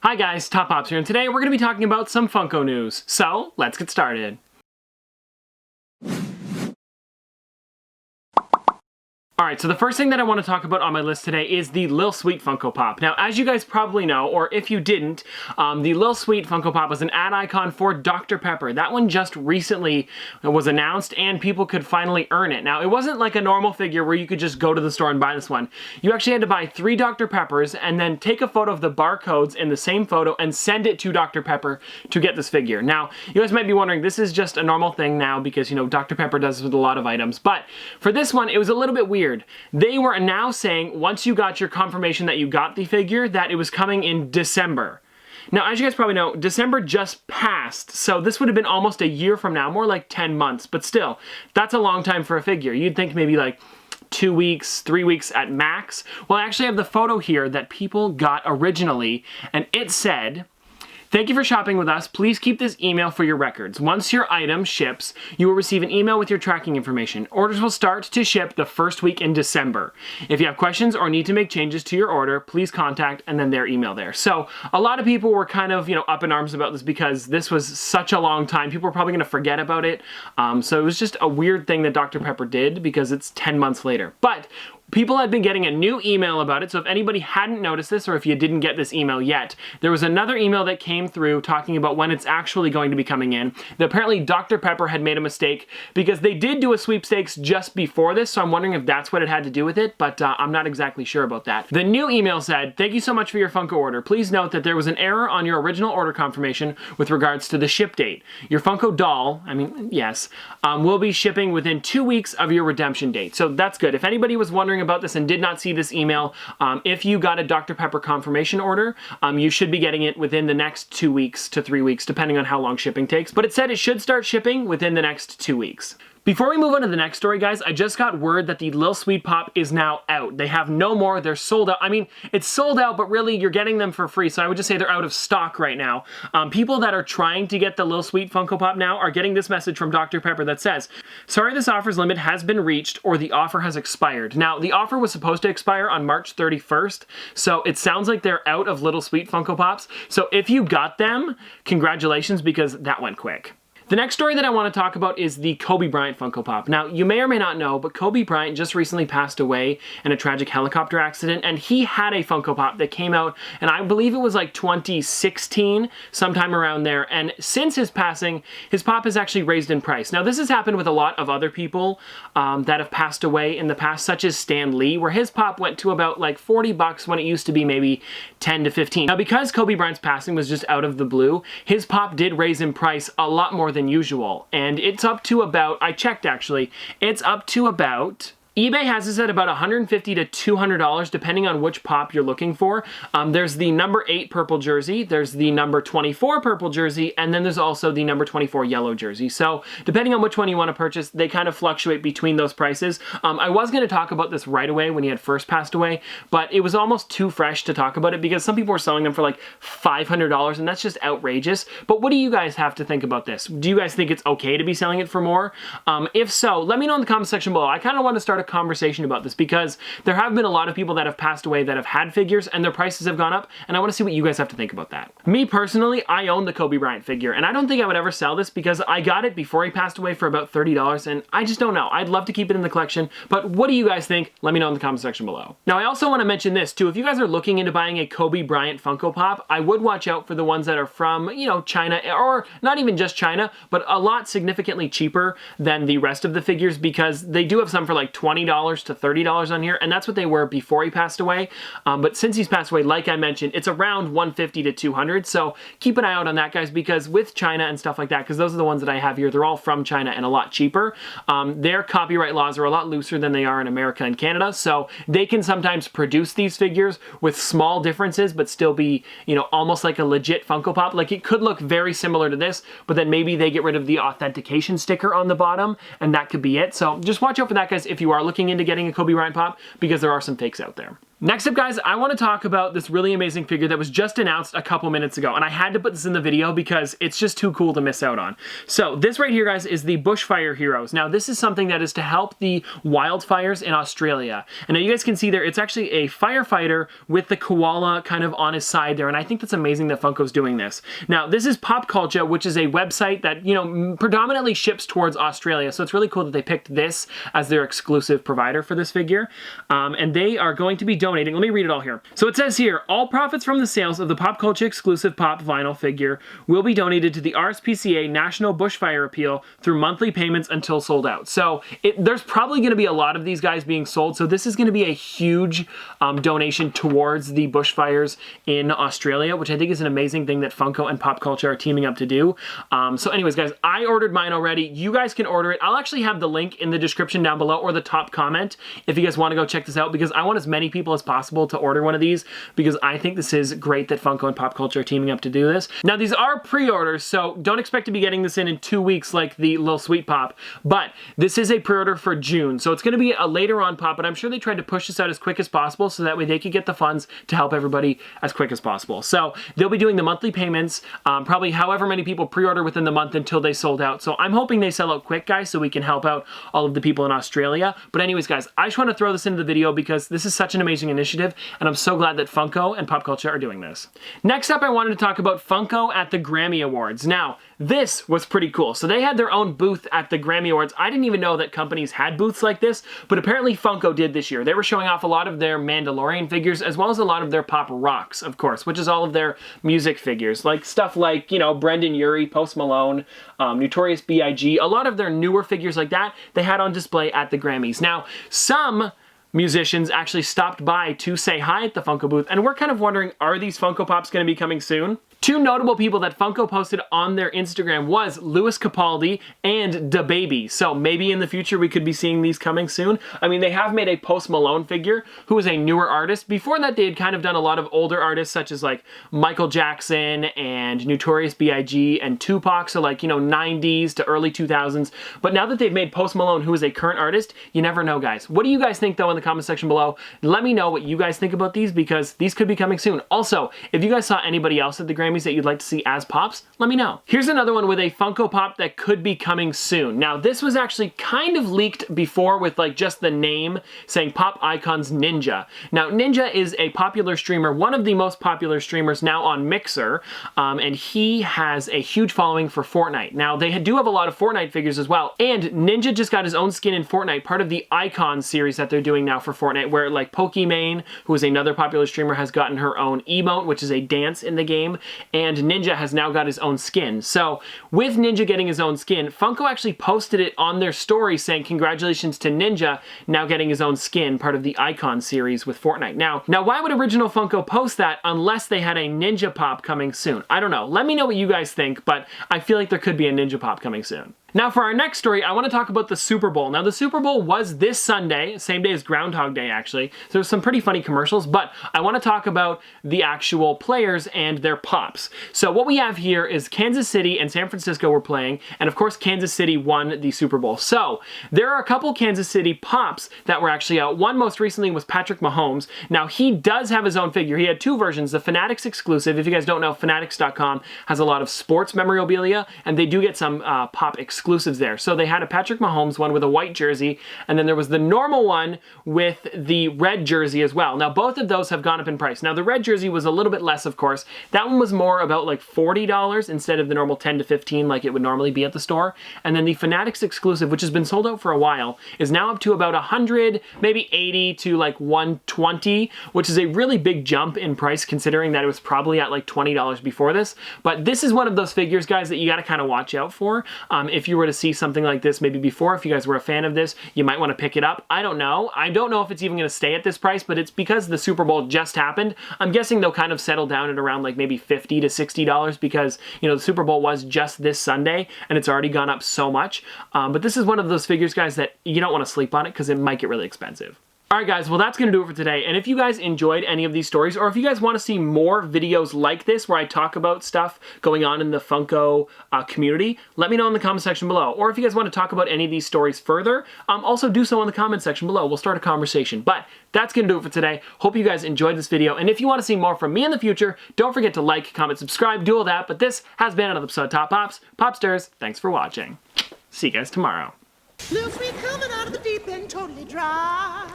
Hi guys, Top Pops here, and today we're going to be talking about some Funko news. So, let's get started. Alright, so the first thing that I want to talk about on my list today is the Lil Sweet Funko Pop. Now, as you guys probably know, or if you didn't, the Lil Sweet Funko Pop was an ad icon for Dr. Pepper. That one just recently was announced, and people could finally earn it. Now, it wasn't like a normal figure where you could just go to the store and buy this one. You actually had to buy 3 Dr. Peppers, and then take a photo of the barcodes in the same photo and send it to Dr. Pepper to get this figure. Now, you guys might be wondering, this is just a normal thing now because, you know, Dr. Pepper does this with a lot of items. But for this one, it was a little bit weird. They were now saying once you got your confirmation that you got the figure, that it was coming in December. Now, as you guys probably know, December just passed, so this would have been almost a year from now, more like 10 months, but still, that's a long time for a figure. You'd think maybe like 2 weeks, 3 weeks at max. Well, I actually have the photo here that people got originally, and it said, "Thank you for shopping with us. Please keep this email for your records. Once your item ships, you will receive an email with your tracking information. Orders will start to ship the first week in December. If you have questions or need to make changes to your order, please contact," and then their email there. So a lot of people were kind of, up in arms about this because this was such a long time. People were probably going to forget about it. So it was just a weird thing that Dr. Pepper did because it's 10 months later. But people had been getting a new email about it, so if anybody hadn't noticed this, or if you didn't get this email yet, there was another email that came through talking about when it's actually going to be coming in. Apparently Dr. Pepper had made a mistake because they did do a sweepstakes just before this, so I'm wondering if that's what it had to do with it, but I'm not exactly sure about that. The new email said, "Thank you so much for your Funko order. Please note that there was an error on your original order confirmation with regards to the ship date. Your Funko doll, will be shipping within 2 weeks of your redemption date." So that's good. If anybody was wondering about this and did not see this email, if you got a Dr. Pepper confirmation order, you should be getting it within the next 2 weeks to 3 weeks, depending on how long shipping takes. But it said it should start shipping within the next 2 weeks. Before we move on to the next story, guys, I just got word that the Lil Sweet Pop is now out. They have no more. They're sold out. I mean, it's sold out, but really you're getting them for free, so I would just say they're out of stock right now. People that are trying to get the Lil Sweet Funko Pop now are getting this message from Dr. Pepper that says, "Sorry, this offer's limit has been reached or the offer has expired." Now, the offer was supposed to expire on March 31st, so it sounds like they're out of Lil Sweet Funko Pops. So if you got them, congratulations, because that went quick. The next story that I want to talk about is the Kobe Bryant Funko Pop. Now, you may or may not know, but Kobe Bryant just recently passed away in a tragic helicopter accident, and he had a Funko Pop that came out, and I believe it was like 2016, sometime around there, and since his passing, his pop has actually raised in price. Now, this has happened with a lot of other people that have passed away in the past, such as Stan Lee, where his pop went to about like 40 bucks when it used to be maybe 10 to 15. Now, because Kobe Bryant's passing was just out of the blue, his pop did raise in price a lot more than usual, and it's up to about, I checked actually, it's up to about, eBay has this at about $150 to $200 depending on which pop you're looking for. There's the number 8 purple jersey, there's the number 24 purple jersey, and then there's also the number 24 yellow jersey. So depending on which one you want to purchase, they kind of fluctuate between those prices. I was going to talk about this right away when he had first passed away, but it was almost too fresh to talk about it because some people were selling them for like $500, and that's just outrageous. But what do you guys have to think about this? Do you guys think it's okay to be selling it for more? If so, let me know in the comment section below. I kind of want to start a conversation about this because there have been a lot of people that have passed away that have had figures and their prices have gone up, and I want to see what you guys have to think about that. Me personally, I own the Kobe Bryant figure, and I don't think I would ever sell this because I got it before he passed away for about $30, and I just don't know. I'd love to keep it in the collection, but what do you guys think? Let me know in the comment section below. Now, I also want to mention this too. If you guys are looking into buying a Kobe Bryant Funko Pop, I would watch out for the ones that are from, China, or not even just China, but a lot significantly cheaper than the rest of the figures because they do have some for like $20 to $30 on here, and that's what they were before he passed away. But since he's passed away, like I mentioned, it's around $150 to $200, so keep an eye out on that, guys, because with China and stuff like that, because those are the ones that I have here, they're all from China and a lot cheaper. Their copyright laws are a lot looser than they are in America and Canada, so they can sometimes produce these figures with small differences, but still be, almost like a legit Funko Pop. Like, it could look very similar to this, but then maybe they get rid of the authentication sticker on the bottom, and that could be it. So just watch out for that, guys, if you are looking into getting a Kobe Bryant Pop, because there are some fakes out there. Next up, guys, I want to talk about this really amazing figure that was just announced a couple minutes ago, and I had to put this in the video because it's just too cool to miss out on. So this right here, guys, is the Bushfire Heroes. Now, this is something that is to help the wildfires in Australia. And now you guys can see there, it's actually a firefighter with the koala kind of on his side there, and I think that's amazing that Funko's doing this. Now, this is Pop Culture, which is a website that, you know, predominantly ships towards Australia, so it's really cool that they picked this as their exclusive provider for this figure. And they are going to be donating. Let me read it all here. So it says here, all profits from the sales of the Pop Culture exclusive Pop vinyl figure will be donated to the RSPCA National Bushfire Appeal through monthly payments until sold out. So there's probably going to be a lot of these guys being sold. So this is going to be a huge donation towards the bushfires in Australia, which I think is an amazing thing that Funko and Pop Culture are teaming up to do. So anyways, guys, I ordered mine already. You guys can order it. I'll actually have the link in the description down below or the top comment if you guys want to go check this out, because I want as many people as possible to order one of these, because I think this is great that Funko and Pop Culture are teaming up to do this. Now, these are pre-orders, so don't expect to be getting this in 2 weeks like the Lil Sweet Pop, but this is a pre-order for June, so it's going to be a later on pop, but I'm sure they tried to push this out as quick as possible so that way they could get the funds to help everybody as quick as possible. So they'll be doing the monthly payments, probably however many people pre-order within the month until they sold out. So I'm hoping they sell out quick, guys, so we can help out all of the people in Australia. But anyways, guys, I just want to throw this into the video because this is such an amazing initiative, and I'm so glad that Funko and Pop Culture are doing this. Next up, I wanted to talk about Funko at the Grammy Awards. Now, this was pretty cool. So they had their own booth at the Grammy Awards. I didn't even know that companies had booths like this, but apparently Funko did this year. They were showing off a lot of their Mandalorian figures, as well as a lot of their pop rocks, of course, which is all of their music figures, like stuff like, you know, Brendan Urie, Post Malone, Notorious B.I.G., a lot of their newer figures like that, they had on display at the Grammys. Now, some musicians actually stopped by to say hi at the Funko booth, and we're kind of wondering, are these Funko Pops going to be coming soon? Two notable people that Funko posted on their Instagram was Lewis Capaldi and DaBaby. So maybe in the future we could be seeing these coming soon. I mean, they have made a Post Malone figure who is a newer artist. Before that, they had kind of done a lot of older artists such as like Michael Jackson and Notorious B.I.G. and Tupac. So like, you know, 90s to early 2000s. But now that they've made Post Malone, who is a current artist, you never know, guys. What do you guys think though in the comment section below? Let me know what you guys think about these, because these could be coming soon. Also, if you guys saw anybody else at the Grammys that you'd like to see as Pops, let me know. Here's another one with a Funko Pop that could be coming soon. Now, this was actually kind of leaked before with like just the name saying Pop Icons Ninja. Now, Ninja is a popular streamer, one of the most popular streamers now on Mixer, and he has a huge following for Fortnite. Now, they do have a lot of Fortnite figures as well, and Ninja just got his own skin in Fortnite, part of the Icons series that they're doing now for Fortnite, where like Pokimane, who is another popular streamer, has gotten her own emote, which is a dance in the game, and Ninja has now got his own skin. So with Ninja getting his own skin, Funko actually posted it on their story saying congratulations to Ninja now getting his own skin, part of the Icon series with Fortnite. Now why would original Funko post that unless they had a Ninja Pop coming soon? I don't know. Let me know what you guys think, but I feel like there could be a Ninja Pop coming soon. Now for our next story, I want to talk about the Super Bowl. Now the Super Bowl was this Sunday, same day as Groundhog Day actually. So there's some pretty funny commercials, but I want to talk about the actual players and their pops. So what we have here is Kansas City and San Francisco were playing, and of course Kansas City won the Super Bowl. So there are a couple Kansas City pops that were actually out. One most recently was Patrick Mahomes. Now he does have his own figure. He had two versions, the Fanatics exclusive. If you guys don't know, Fanatics.com has a lot of sports memorabilia, and they do get some pop exclusives there. So they had a Patrick Mahomes one with a white jersey, and then there was the normal one with the red jersey as well. Now both of those have gone up in price. Now the red jersey was a little bit less, of course. That one was more about like $40 instead of the normal $10 to $15 like it would normally be at the store. And then the Fanatics exclusive, which has been sold out for a while, is now up to about $100, maybe $80 to like $120, which is a really big jump in price considering that it was probably at like $20 before this. But this is one of those figures, guys, that you got to kind of watch out for. If you were to see something like this maybe before, if you guys were a fan of this, you might want to pick it up. I don't know. I don't know if it's even going to stay at this price, but it's because the Super Bowl just happened. I'm guessing they'll kind of settle down at around like maybe $50 to $60 because, you know, the Super Bowl was just this Sunday and it's already gone up so much. But this is one of those figures, guys, that you don't want to sleep on it because it might get really expensive. Alright guys, well that's going to do it for today, and if you guys enjoyed any of these stories, or if you guys want to see more videos like this where I talk about stuff going on in the Funko community, let me know in the comment section below. Or if you guys want to talk about any of these stories further, also do so in the comment section below. We'll start a conversation. But that's going to do it for today. Hope you guys enjoyed this video, and if you want to see more from me in the future, don't forget to like, comment, subscribe, do all that. But this has been another episode of Top Pops. Popsters, thanks for watching. See you guys tomorrow. Lil Sweet coming out of the deep end totally dry.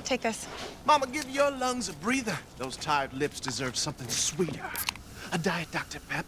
Take this. Mama, give your lungs a breather. Those tired lips deserve something sweeter. A Diet Dr. Pepper.